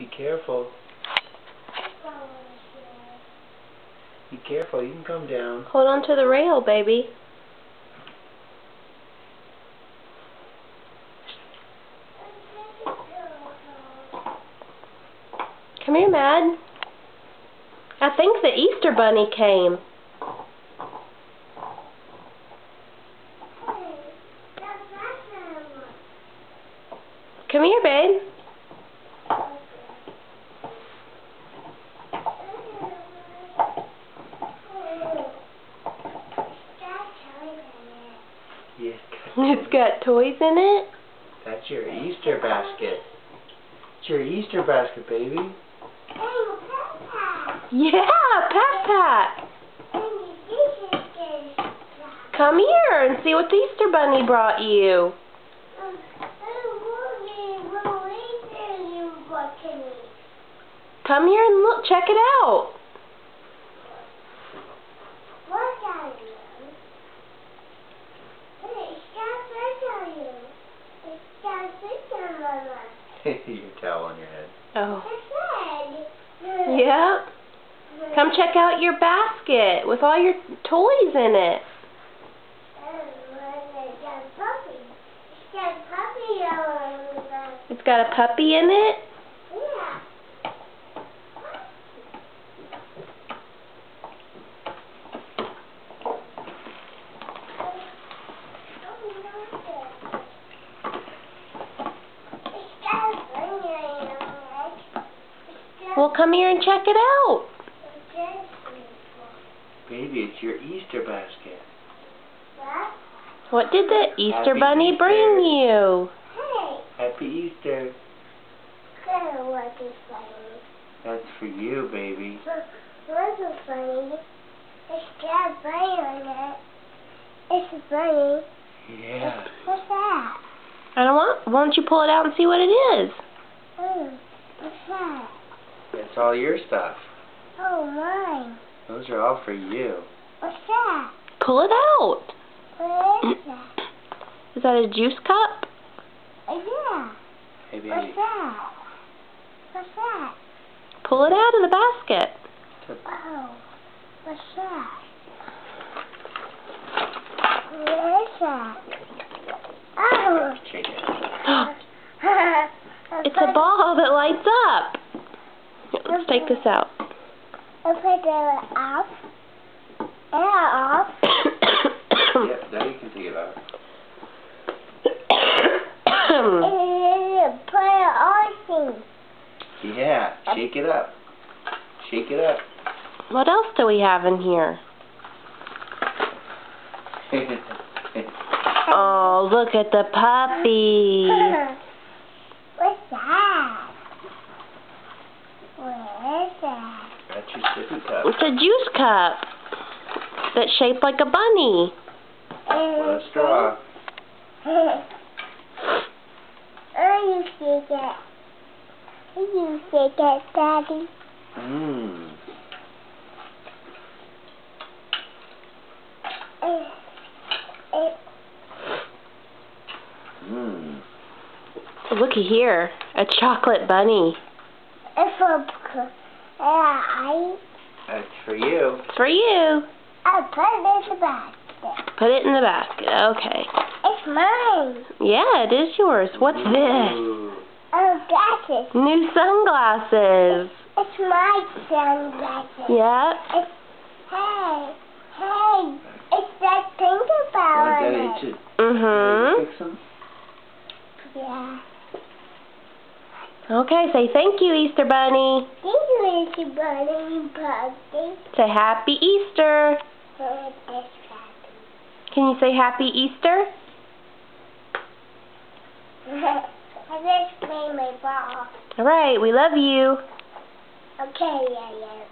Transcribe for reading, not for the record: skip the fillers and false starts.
Be careful. Be careful, you can come down. Hold on to the rail, baby. Come here, Mad. I think the Easter Bunny came. Come here, babe. Yeah. It's got toys in it? That's your Easter basket. It's your Easter basket, baby. Yeah, Pat Pat. Come here and see what the Easter Bunny brought you. Come here and look, check it out. Your towel on your head. Oh. Yeah. Come check out your basket with all your toys in it. It's got a puppy in it? Well, come here and check it out. Baby, it's your Easter basket. What did the Easter Happy Bunny Easter. bring you? Happy Easter. What is funny? That's for you, baby. What is funny? It's got a bunny on it. It's a bunny. Yeah. What's that? I don't want. Why don't you pull it out and see what it is? What's that? That's all your stuff. Oh, mine. Those are all for you. What's that? Pull it out. What is that? Is that a juice cup? Yeah. Hey, baby. What's that? What's that? Pull it out of the basket. Oh, what's that? What is that? Oh. Shake it. It's a ball that lights up. Here, let's take this out. I put it off. And off. Yep, now you can take it off. And put it on things. Yeah, shake it up. Shake it up. What else do we have in here? Oh, look at the puppy. What's that? What is that? That's your sippy cup. It's a juice cup that's shaped like a bunny. With a straw. You shake it. You shake it, Daddy. Mmm. Mmm. Looky here, a chocolate bunny. It's for I That's for you. For you. put it in the basket. Put it in the basket. Okay. It's mine. Yeah, it is yours. What's this? Ooh. Oh, glasses. New sunglasses. It's my sunglasses. Yeah. It's, hey, it's that pink Want about Daddy it. to Mm-hmm. fix them? Yeah. Okay, say thank you, Easter Bunny. Thank you, Mr. Bunny Puppy. Say Happy Easter. For this happy. Can you say Happy Easter? I just made my ball. All right, we love you. Okay, yeah.